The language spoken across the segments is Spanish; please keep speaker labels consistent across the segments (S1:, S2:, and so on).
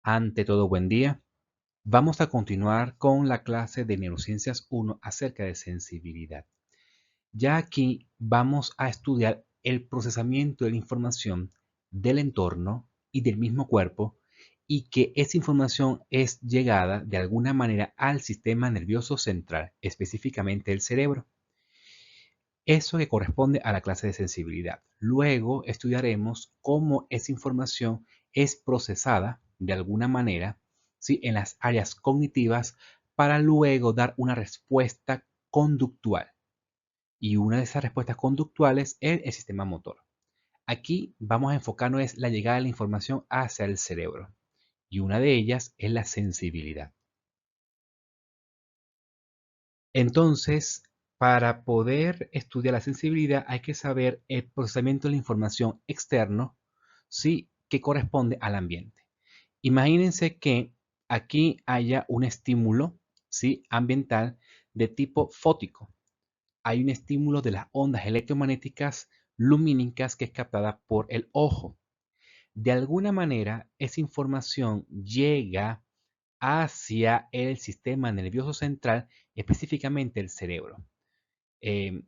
S1: Ante todo, buen día. Vamos a continuar con la clase de Neurociencias 1 acerca de sensibilidad. Ya aquí vamos a estudiar el procesamiento de la información del entorno y del mismo cuerpo y que esa información es llegada de alguna manera al sistema nervioso central, específicamente el cerebro. Eso que corresponde a la clase de sensibilidad. Luego estudiaremos cómo esa información es procesada de alguna manera, ¿sí?, en las áreas cognitivas para luego dar una respuesta conductual. Y una de esas respuestas conductuales es el sistema motor. Aquí vamos a enfocarnos en la llegada de la información hacia el cerebro. Y una de ellas es la sensibilidad. Entonces, para poder estudiar la sensibilidad hay que saber el procesamiento de la información externo, ¿sí?, que corresponde al ambiente. Imagínense que aquí haya un estímulo, ¿sí?, ambiental de tipo fótico. Hay un estímulo de las ondas electromagnéticas lumínicas que es captada por el ojo. De alguna manera, esa información llega hacia el sistema nervioso central, específicamente el cerebro. Eh,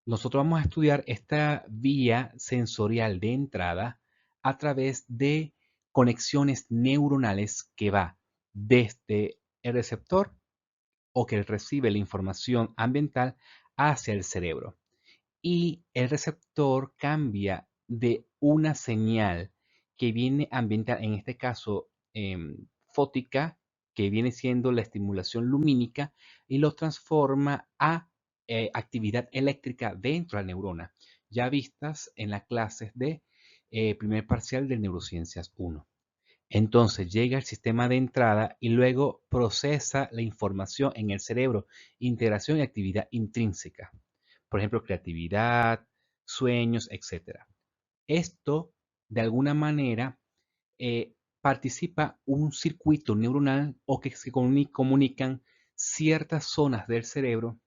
S1: Nosotros vamos a estudiar esta vía sensorial de entrada a través de conexiones neuronales que va desde el receptor o que recibe la información ambiental hacia el cerebro. Y el receptor cambia de una señal que viene ambiental, en este caso fótica, que viene siendo la estimulación lumínica, y lo transforma a actividad eléctrica dentro de la neurona, ya vistas en las clases de primer parcial de Neurociencias 1. Entonces llega al sistema de entrada y luego procesa la información en el cerebro, integración y actividad intrínseca. Por ejemplo, creatividad, sueños, etcétera. Esto, de alguna manera, participa un circuito neuronal o que se comunican ciertas zonas del cerebro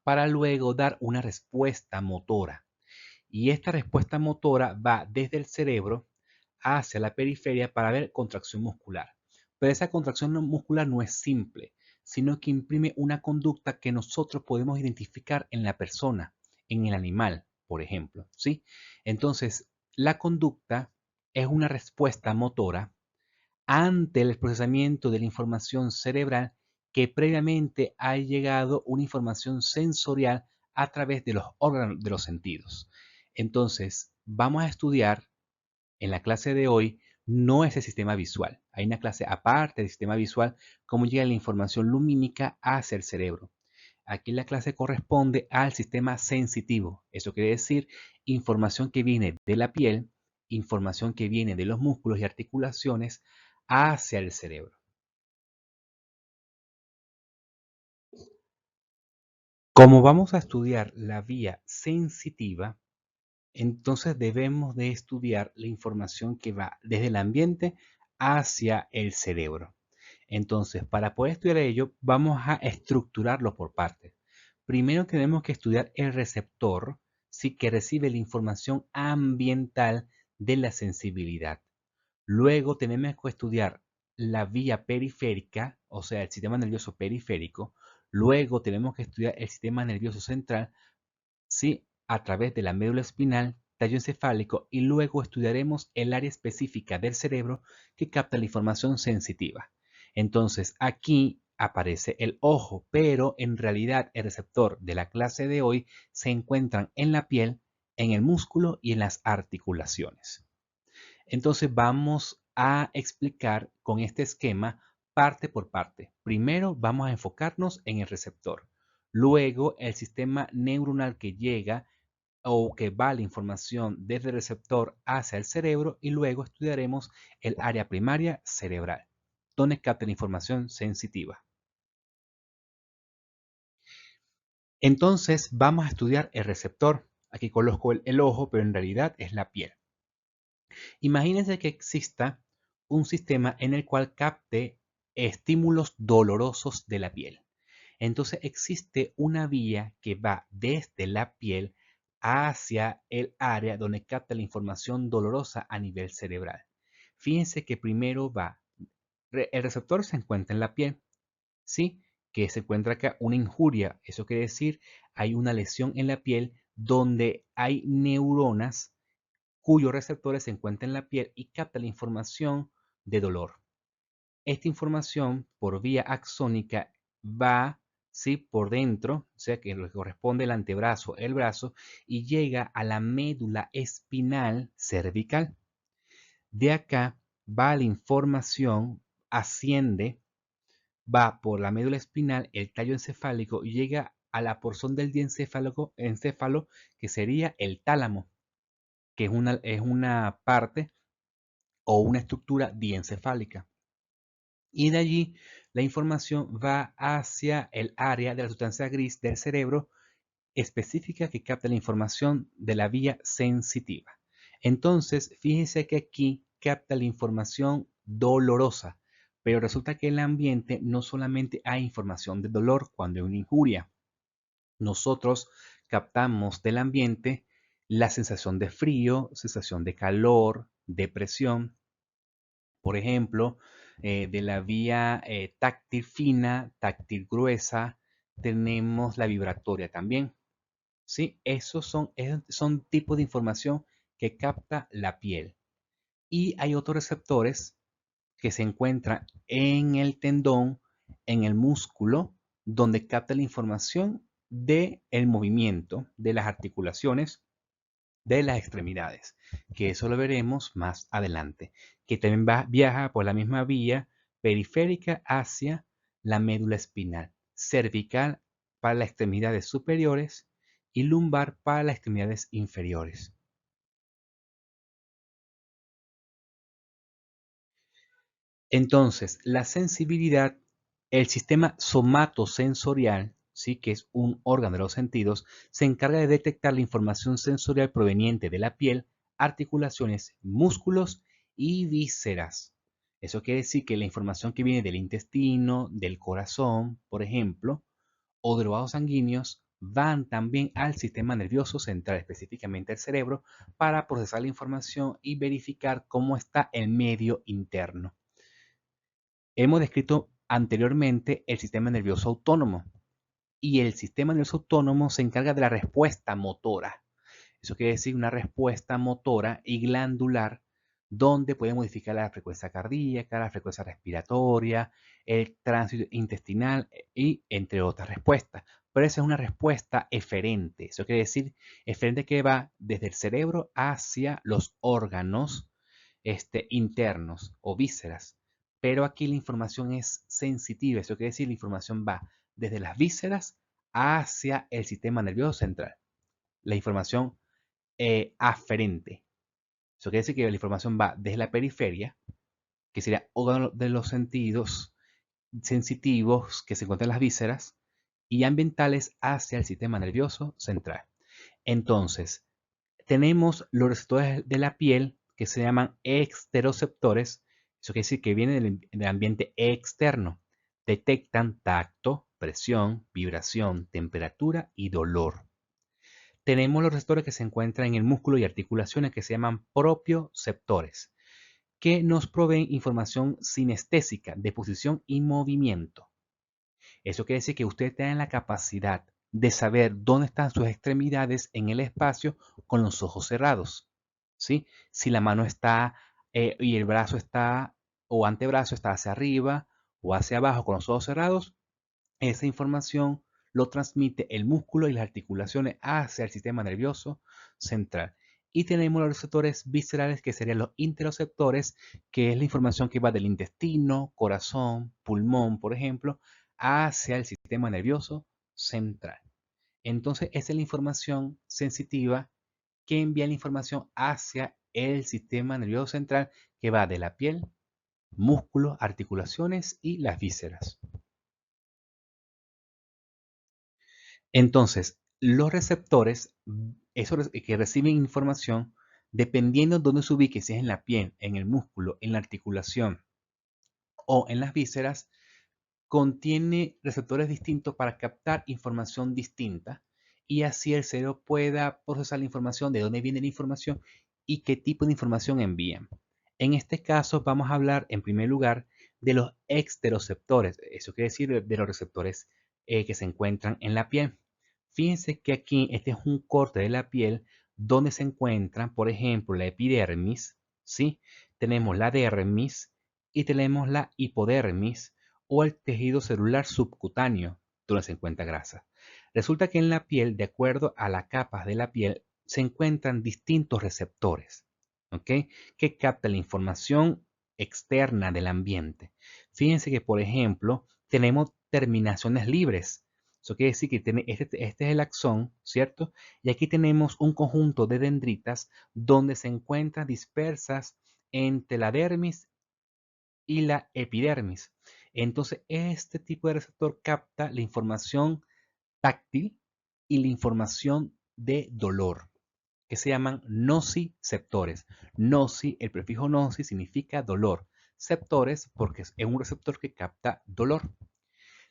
S1: para luego dar una respuesta motora. Y esta respuesta motora va desde el cerebro hacia la periferia para ver contracción muscular. Pero esa contracción muscular no es simple, sino que imprime una conducta que nosotros podemos identificar en la persona, en el animal, por ejemplo, ¿sí? Entonces, la conducta es una respuesta motora ante el procesamiento de la información cerebral que previamente ha llegado una información sensorial a través de los órganos de los sentidos. Entonces, vamos a estudiar en la clase de hoy no ese sistema visual. Hay una clase aparte del sistema visual, cómo llega la información lumínica hacia el cerebro. Aquí la clase corresponde al sistema sensitivo. Eso quiere decir información que viene de la piel, información que viene de los músculos y articulaciones hacia el cerebro. Como vamos a estudiar la vía sensitiva, entonces debemos de estudiar la información que va desde el ambiente hacia el cerebro. Entonces, para poder estudiar ello, vamos a estructurarlo por partes. Primero tenemos que estudiar el receptor, sí, que recibe la información ambiental de la sensibilidad. Luego tenemos que estudiar la vía periférica, o sea, el sistema nervioso periférico. Luego tenemos que estudiar el sistema nervioso central, sí, a través de la médula espinal, tallo encefálico, y luego estudiaremos el área específica del cerebro que capta la información sensitiva. Entonces, aquí aparece el ojo, pero en realidad el receptor de la clase de hoy se encuentran en la piel, en el músculo y en las articulaciones. Entonces vamos a explicar con este esquema parte por parte. Primero vamos a enfocarnos en el receptor. Luego el sistema neuronal que llega o que va la información desde el receptor hacia el cerebro y luego estudiaremos el área primaria cerebral, donde capta la información sensitiva. Entonces vamos a estudiar el receptor. Aquí coloco el ojo, pero en realidad es la piel. Imagínense que exista un sistema en el cual capte estímulos dolorosos de la piel. Entonces existe una vía que va desde la piel hacia el área donde capta la información dolorosa a nivel cerebral. Fíjense que primero va El receptor se encuentra en la piel, ¿sí? Que se encuentra acá una injuria. Eso quiere decir, hay una lesión en la piel donde hay neuronas cuyos receptores se encuentran en la piel y capta la información de dolor. Esta información por vía axónica va, ¿sí? Por dentro, o sea que lo que corresponde al antebrazo, el brazo, y llega a la médula espinal cervical. De acá va la información, asciende, va por la médula espinal, el tallo encefálico y llega a la porción del encéfalo que sería el tálamo, que es una parte o una estructura diencefálica. Y de allí la información va hacia el área de la sustancia gris del cerebro específica que capta la información de la vía sensitiva. Entonces, fíjense que aquí capta la información dolorosa, pero resulta que en el ambiente no solamente hay información de dolor cuando hay una injuria. Nosotros captamos del ambiente la sensación de frío, sensación de calor, de presión, por ejemplo, de la vía táctil fina, táctil gruesa, tenemos la vibratoria también. ¿Sí? Esos son tipos de información que capta la piel. Y hay otros receptores que se encuentran en el tendón, en el músculo, donde capta la información del movimiento de las articulaciones de las extremidades, que eso lo veremos más adelante, que también viaja por la misma vía periférica hacia la médula espinal, cervical para las extremidades superiores y lumbar para las extremidades inferiores. Entonces, la sensibilidad, el sistema somatosensorial, ¿sí? Que es un órgano de los sentidos, se encarga de detectar la información sensorial proveniente de la piel, articulaciones, músculos y vísceras. Eso quiere decir que la información que viene del intestino, del corazón, por ejemplo, o de los vasos sanguíneos, van también al sistema nervioso central, específicamente al cerebro, para procesar la información y verificar cómo está el medio interno. Hemos descrito anteriormente el sistema nervioso autónomo y el sistema nervioso autónomo se encarga de la respuesta motora. Eso quiere decir una respuesta motora y glandular donde puede modificar la frecuencia cardíaca, la frecuencia respiratoria, el tránsito intestinal y entre otras respuestas. Pero esa es una respuesta eferente. Eso quiere decir eferente que va desde el cerebro hacia los órganos internos o vísceras. Pero aquí la información es sensitiva. Eso quiere decir la información va desde las vísceras hacia el sistema nervioso central. La información aferente. Eso quiere decir que la información va desde la periferia, que sería órgano de los sentidos sensitivos que se encuentran en las vísceras, y ambientales hacia el sistema nervioso central. Entonces, tenemos los receptores de la piel que se llaman exteroceptores. Eso quiere decir que vienen del ambiente externo. Detectan tacto, presión, vibración, temperatura y dolor. Tenemos los receptores que se encuentran en el músculo y articulaciones que se llaman propioceptores, que nos proveen información sinestésica de posición y movimiento. Eso quiere decir que usted tiene la capacidad de saber dónde están sus extremidades en el espacio con los ojos cerrados. ¿Sí? Si la mano está y el brazo está o antebrazo está hacia arriba o hacia abajo con los ojos cerrados, esa información lo transmite el músculo y las articulaciones hacia el sistema nervioso central. Y tenemos los receptores viscerales que serían los interoceptores, que es la información que va del intestino, corazón, pulmón, por ejemplo, hacia el sistema nervioso central. Entonces, esa es la información sensitiva que envía la información hacia el sistema nervioso central que va de la piel, músculos, articulaciones y las vísceras. Entonces, los receptores, esos que reciben información, dependiendo de dónde se ubique, si es en la piel, en el músculo, en la articulación o en las vísceras, contiene receptores distintos para captar información distinta y así el cerebro pueda procesar la información, de dónde viene la información y qué tipo de información envían. En este caso vamos a hablar en primer lugar de los exteroceptores. Eso quiere decir de los receptores que se encuentran en la piel. Fíjense que aquí este es un corte de la piel donde se encuentran, por ejemplo, la epidermis, ¿sí? Tenemos la dermis y tenemos la hipodermis o el tejido celular subcutáneo donde se encuentra grasa. Resulta que en la piel, de acuerdo a las capas de la piel, se encuentran distintos receptores, ¿ok? Que captan la información externa del ambiente. Fíjense que, por ejemplo, tenemos terminaciones libres. Eso quiere decir que este es el axón, ¿cierto? Y aquí tenemos un conjunto de dendritas donde se encuentran dispersas entre la dermis y la epidermis. Entonces, este tipo de receptor capta la información táctil y la información de dolor, que se llaman nociceptores. Noci, el prefijo noci significa dolor. Ceptores porque es un receptor que capta dolor.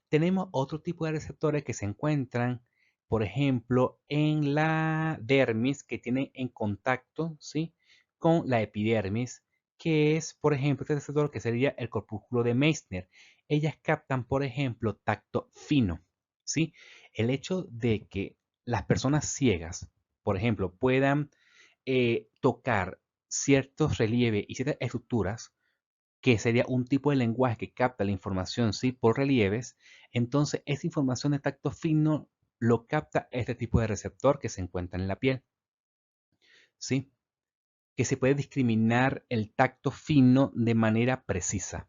S1: Tenemos otro tipo de receptores que se encuentran, por ejemplo, en la dermis, que tienen en contacto, ¿sí?, con la epidermis, que es, por ejemplo, este receptor que sería el corpúsculo de Meissner. Ellas captan, por ejemplo, tacto fino, ¿sí? El hecho de que las personas ciegas, por ejemplo, puedan tocar ciertos relieves y ciertas estructuras, que sería un tipo de lenguaje que capta la información, ¿sí?, por relieves. Entonces esa información de tacto fino lo capta este tipo de receptor que se encuentra en la piel, ¿sí? Que se puede discriminar el tacto fino de manera precisa.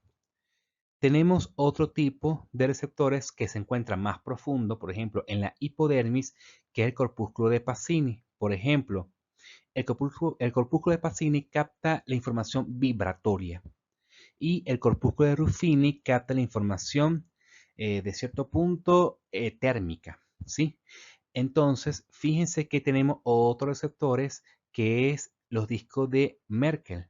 S1: Tenemos otro tipo de receptores que se encuentran más profundo, por ejemplo, en la hipodermis, que es el corpúsculo de Pacini. Por ejemplo, el corpúsculo de Pacini capta la información vibratoria y el corpúsculo de Ruffini capta la información de cierto punto térmica, ¿sí? Entonces, fíjense que tenemos otros receptores que es los discos de Merkel.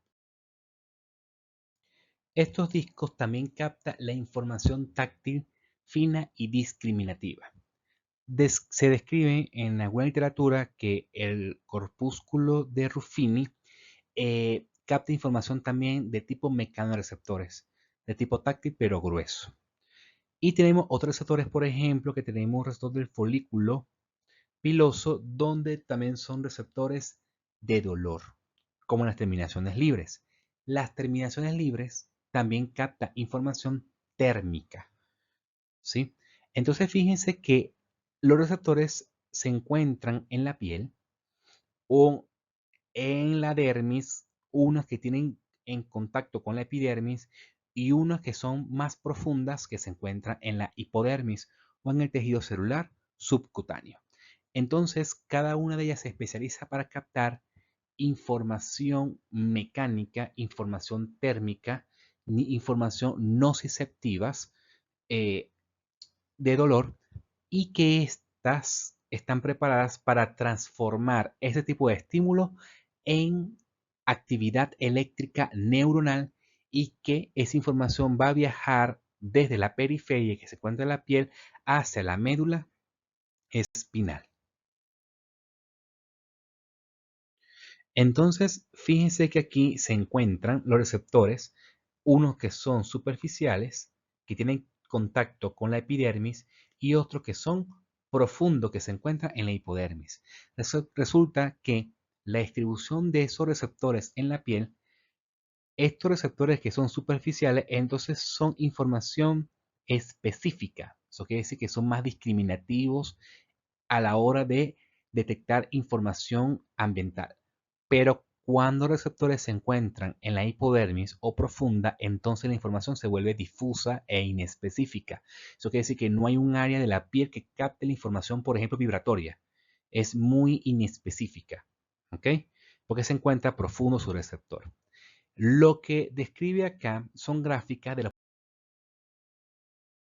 S1: Estos discos también captan la información táctil fina y discriminativa. Se describe en la buena literatura que el corpúsculo de Ruffini capta información también de tipo mecanoreceptores, de tipo táctil pero grueso. Y tenemos otros receptores, por ejemplo, que tenemos receptor del folículo piloso, donde también son receptores de dolor, como las terminaciones libres. Las terminaciones libres también captan información térmica, ¿sí? Entonces fíjense que los receptores se encuentran en la piel o en la dermis, unas que tienen en contacto con la epidermis y unas que son más profundas que se encuentran en la hipodermis o en el tejido celular subcutáneo. Entonces, cada una de ellas se especializa para captar información mecánica, información térmica, información nociceptivas eh, de dolor, y que estas están preparadas para transformar ese tipo de estímulo en actividad eléctrica neuronal, y que esa información va a viajar desde la periferia que se encuentra en la piel hacia la médula espinal. Entonces, fíjense que aquí se encuentran los receptores, unos que son superficiales, que tienen contacto con la epidermis, y otros que son profundos, que se encuentran en la hipodermis. Resulta que la distribución de esos receptores en la piel, estos receptores que son superficiales, entonces son información específica. Eso quiere decir que son más discriminativos a la hora de detectar información ambiental. Pero cuando los receptores se encuentran en la hipodermis o profunda, entonces la información se vuelve difusa e inespecífica. Eso quiere decir que no hay un área de la piel que capte la información, por ejemplo, vibratoria. Es muy inespecífica, ¿ok? Porque se encuentra profundo su receptor. Lo que describe acá son gráficas de los